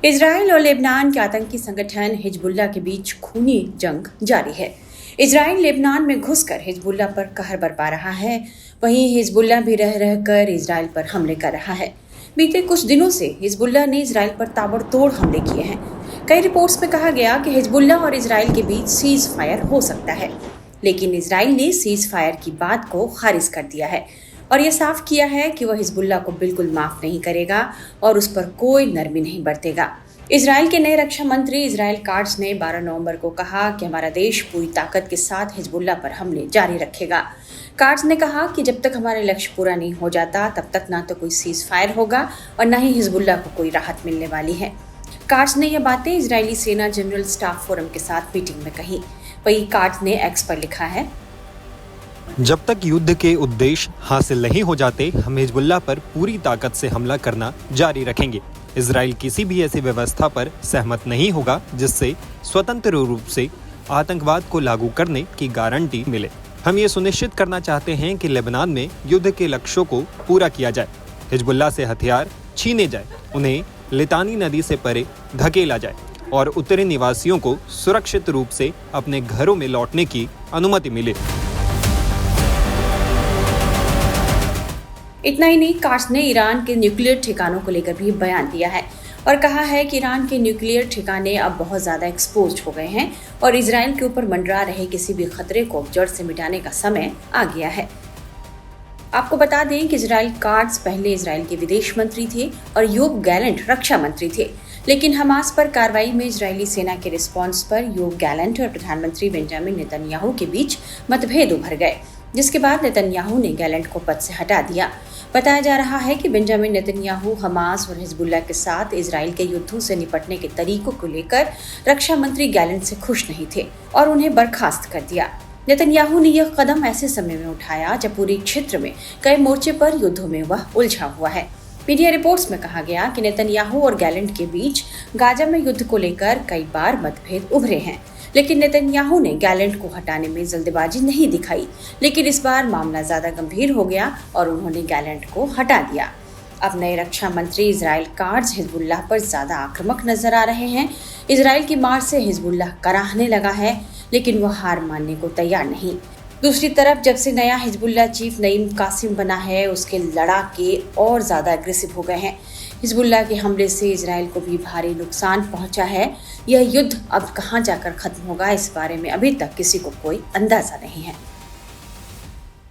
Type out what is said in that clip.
Israel और Lebanon के आतंकी संगठन हिजबुल्लाह के बीच खूनी जंग जारी है। इजराइल लेबनान में घुसकर हिजबुल्लाह पर कहर बरपा रहा है, वहीं हिजबुल्लाह भी रह रहकर इजराइल पर हमले कर रहा है। बीते कुछ दिनों से हिजबुल्लाह ने इजराइल पर ताबड़तोड़ हमले किए हैं। कई रिपोर्ट्स में कहा गया कि हिजबुल्लाह और इजराइल के बीच सीज फायर हो सकता है, लेकिन इजराइल ने सीज फायर की बात को खारिज कर दिया है और यह साफ किया है कि वह हिजबुल्लाह को बिल्कुल माफ नहीं करेगा और उस पर कोई नरमी नहीं बरतेगा। इजराइल के नए रक्षा मंत्री इजराइल काट्ज ने 12 नवंबर को कहा कि हमारा देश पूरी ताकत के साथ हिजबुल्लाह पर हमले जारी रखेगा। काट्ज ने कहा कि जब तक हमारा लक्ष्य पूरा नहीं हो जाता तब तक ना तो कोई सीज फायर होगा और न ही हिजबुल्लाह को कोई राहत मिलने वाली है। काट्ज ने यह बातें इजरायली सेना जनरल स्टाफ फोरम के साथ मीटिंग में कही। वहीं काट्ज ने एक्स पर लिखा है, जब तक युद्ध के उद्देश्य हासिल नहीं हो जाते हम हिजबुल्लाह पर पूरी ताकत से हमला करना जारी रखेंगे। इजराइल किसी भी ऐसी व्यवस्था पर सहमत नहीं होगा जिससे स्वतंत्र रूप से आतंकवाद को लागू करने की गारंटी मिले। हम ये सुनिश्चित करना चाहते हैं कि लेबनान में युद्ध के लक्ष्यों को पूरा किया जाए, हिजबुल्लाह से हथियार छीने जाए, उन्हें लितानी नदी से परे धकेला जाए और उत्तरी निवासियों को सुरक्षित रूप से अपने घरों में लौटने की अनुमति मिले। इतना ही नहीं, काट्ज ने ईरान के न्यूक्लियर ठिकानों को लेकर भी बयान दिया है और कहा है कि ईरान के न्यूक्लियर ठिकाने अब बहुत ज़्यादा एक्सपोज हो गए हैं और इजराइल के ऊपर मंडरा रहे किसी भी खतरे को जड़ से मिटाने का समय आ गया है। आपको बता दें कि इजराइल काट्ज पहले इजराइल के विदेश मंत्री थे और योव गैलेंट रक्षा मंत्री थे, लेकिन हमास पर कार्रवाई में इजरायली सेना के रिस्पांस पर योव गैलेंट और प्रधानमंत्री बेंजामिन नेतन्याहू के बीच मतभेद उभर गए, जिसके बाद नेतन्याहू ने गैलेंट को पद से हटा दिया। बताया जा रहा है कि बेंजामिन नेतन्याहू हमास और हिजबुल्लाह के साथ इजराइल के युद्धों से निपटने के तरीकों को लेकर रक्षा मंत्री गैलेंट से खुश नहीं थे और उन्हें बर्खास्त कर दिया। नेतन्याहू ने यह कदम ऐसे समय में उठाया जब पूरे क्षेत्र में कई मोर्चे पर युद्धों में वह उलझा हुआ है। मीडिया रिपोर्ट्स में कहा गया कि नेतन्याहू और गैलेंट के बीच गाजा में युद्ध को लेकर कई बार मतभेद उभरे हैं, लेकिन नेतन्याहू ने गैलेंट को हटाने में जल्दबाजी नहीं दिखाई। लेकिन इस बार मामला ज्यादा गंभीर हो गया और उन्होंने गैलेंट को हटा दिया। अब नए रक्षा मंत्री इजराइल काट्ज हिजबुल्लाह पर ज्यादा आक्रामक नजर आ रहे हैं। इजराइल की मार से हिजबुल्लाह कराहने लगा है, लेकिन वह हार मानने को तैयार नहीं। दूसरी तरफ जब से नया हिजबुल्लाह चीफ नईम कासिम बना है, उसके लड़ाके और ज्यादा एग्रेसिव हो गए हैं। हिजबुल्लाह के हमले से इजराइल को भी भारी नुकसान पहुंचा है। यह युद्ध अब कहां जाकर खत्म होगा, इस बारे में अभी तक किसी को कोई अंदाजा नहीं है।